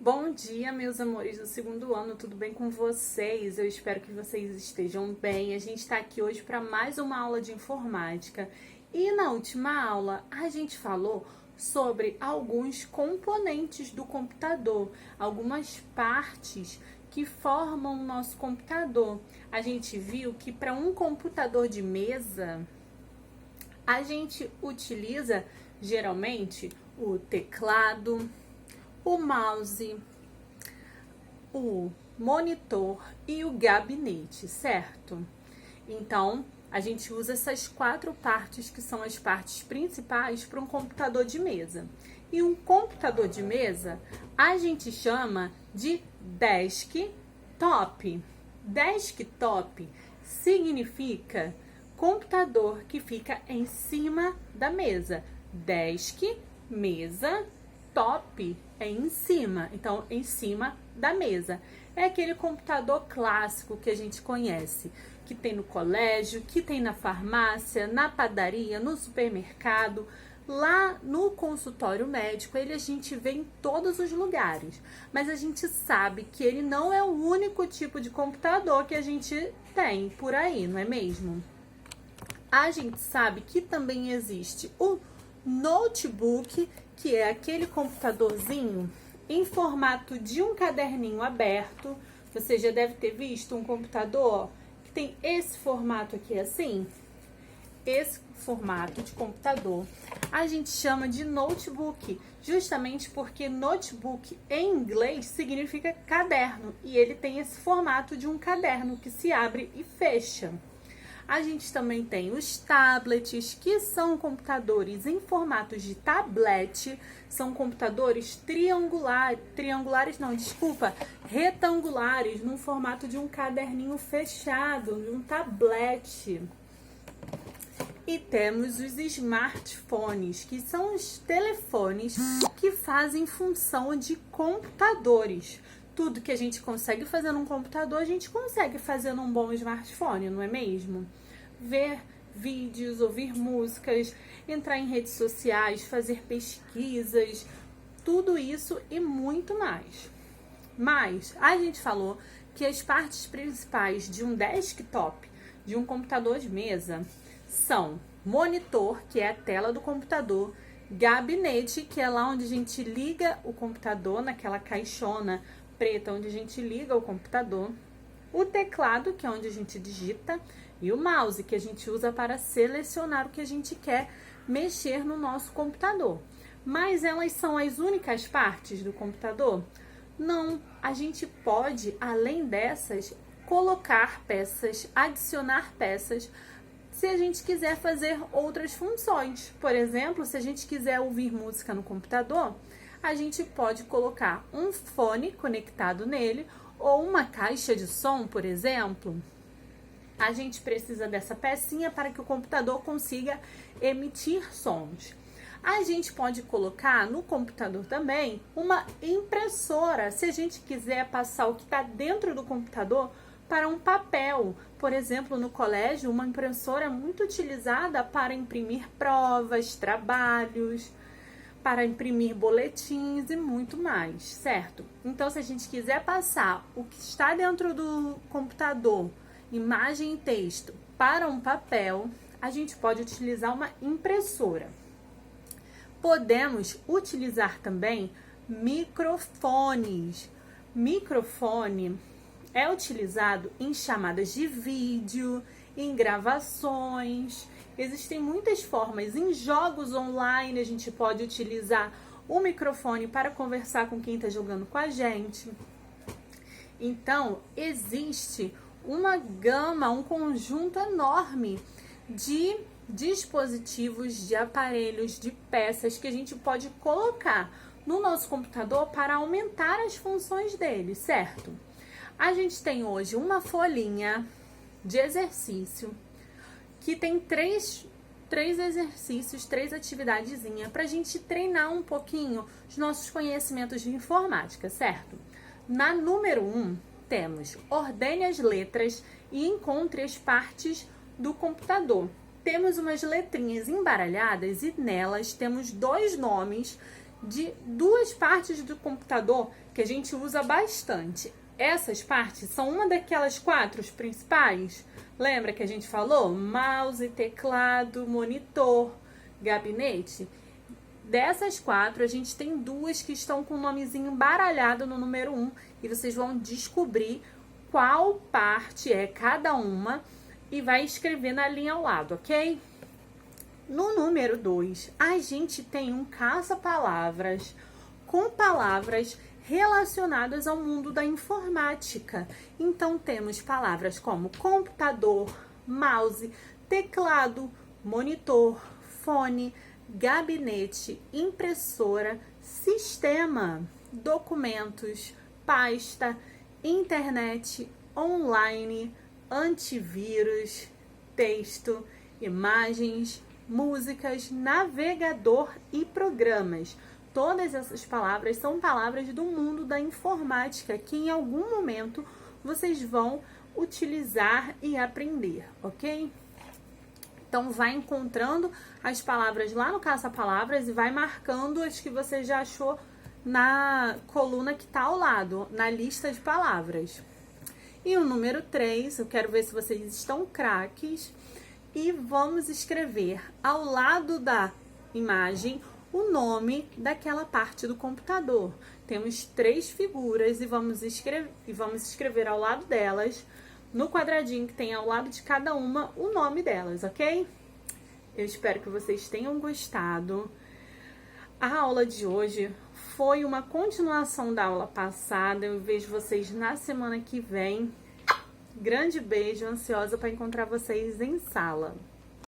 Bom dia, meus amores do segundo ano, tudo bem com vocês? Eu espero que vocês estejam bem. A gente está aqui hoje para mais uma aula de informática. E na última aula, a gente falou sobre alguns componentes do computador, algumas partes que formam o nosso computador. A gente viu que para um computador de mesa, a gente utiliza geralmente o teclado, o mouse, o monitor e o gabinete, certo? Então, a gente usa essas quatro partes que são as partes principais para um computador de mesa. E um computador de mesa a gente chama de desktop. Desktop significa computador que fica em cima da mesa. Desk, mesa, top é em cima, então em cima da mesa. É aquele computador clássico que a gente conhece, que tem no colégio, que tem na farmácia, na padaria, no supermercado, lá no consultório médico. Ele a gente vê em todos os lugares, mas a gente sabe que ele não é o único tipo de computador que a gente tem por aí, não é mesmo? A gente sabe que também existe o notebook, que é aquele computadorzinho em formato de um caderninho aberto. Você já deve ter visto um computador que tem esse formato aqui assim. Esse formato de computador a gente chama de notebook, justamente porque notebook em inglês significa caderno e ele tem esse formato de um caderno que se abre e fecha. A gente também tem os tablets, que são computadores em formatos de tablet, são computadores retangulares, no formato de um caderninho fechado, de um tablet. E temos os smartphones, que são os telefones que fazem função de computadores. Tudo que a gente consegue fazer num computador, a gente consegue fazer num bom smartphone, não é mesmo? Ver vídeos, ouvir músicas, entrar em redes sociais, fazer pesquisas, tudo isso e muito mais. Mas a gente falou que as partes principais de um desktop, de um computador de mesa, são monitor, que é a tela do computador, gabinete, que é lá onde a gente liga o computador, naquela caixona preta onde a gente liga o computador, o teclado, que é onde a gente digita, e o mouse, que a gente usa para selecionar o que a gente quer mexer no nosso computador. Mas elas são as únicas partes do computador? Não, a gente pode, além dessas, colocar peças, adicionar peças, se a gente quiser fazer outras funções. Por exemplo, se a gente quiser ouvir música no computador, a gente pode colocar um fone conectado nele ou uma caixa de som, por exemplo. A gente precisa dessa pecinha para que o computador consiga emitir sons. A gente pode colocar no computador também uma impressora, se a gente quiser passar o que está dentro do computador para um papel. Por exemplo, no colégio, uma impressora é muito utilizada para imprimir provas, trabalhos, para imprimir boletins e muito mais, certo? Então, se a gente quiser passar o que está dentro do computador, imagem e texto, para um papel, a gente pode utilizar uma impressora. Podemos utilizar também microfones. Microfone é utilizado em chamadas de vídeo, em gravações. Existem muitas formas. Em jogos online, a gente pode utilizar o microfone para conversar com quem está jogando com a gente. Então, existe uma gama, um conjunto enorme de dispositivos, de aparelhos, de peças que a gente pode colocar no nosso computador para aumentar as funções dele, certo? A gente tem hoje uma folhinha de exercício que tem três exercícios, três atividadezinhas para a gente treinar um pouquinho os nossos conhecimentos de informática, certo? Na número 1, temos ordene as letras e encontre as partes do computador. Temos umas letrinhas embaralhadas e nelas temos dois nomes de duas partes do computador que a gente usa bastante. Essas partes são uma daquelas 4 principais. Lembra que a gente falou? Mouse, teclado, monitor, gabinete. Dessas 4, a gente tem 2 que estão com o nomezinho baralhado no número 1 e vocês vão descobrir qual parte é cada uma e vai escrever na linha ao lado, ok? No número 2, a gente tem um caça-palavras com palavras relacionadas ao mundo da informática. Então, temos palavras como computador, mouse, teclado, monitor, fone, gabinete, impressora, sistema, documentos, pasta, internet, online, antivírus, texto, imagens, músicas, navegador e programas. Todas essas palavras são palavras do mundo da informática que em algum momento vocês vão utilizar e aprender, ok? Então, vai encontrando as palavras lá no caça-palavras e vai marcando as que você já achou na coluna que está ao lado, na lista de palavras. E o número 3, eu quero ver se vocês estão craques. E vamos escrever ao lado da imagem o nome daquela parte do computador. Temos 3 figuras e vamos escrever ao lado delas, no quadradinho que tem ao lado de cada uma, o nome delas, ok? Eu espero que vocês tenham gostado. A aula de hoje foi uma continuação da aula passada. Eu vejo vocês na semana que vem. Grande beijo, ansiosa para encontrar vocês em sala.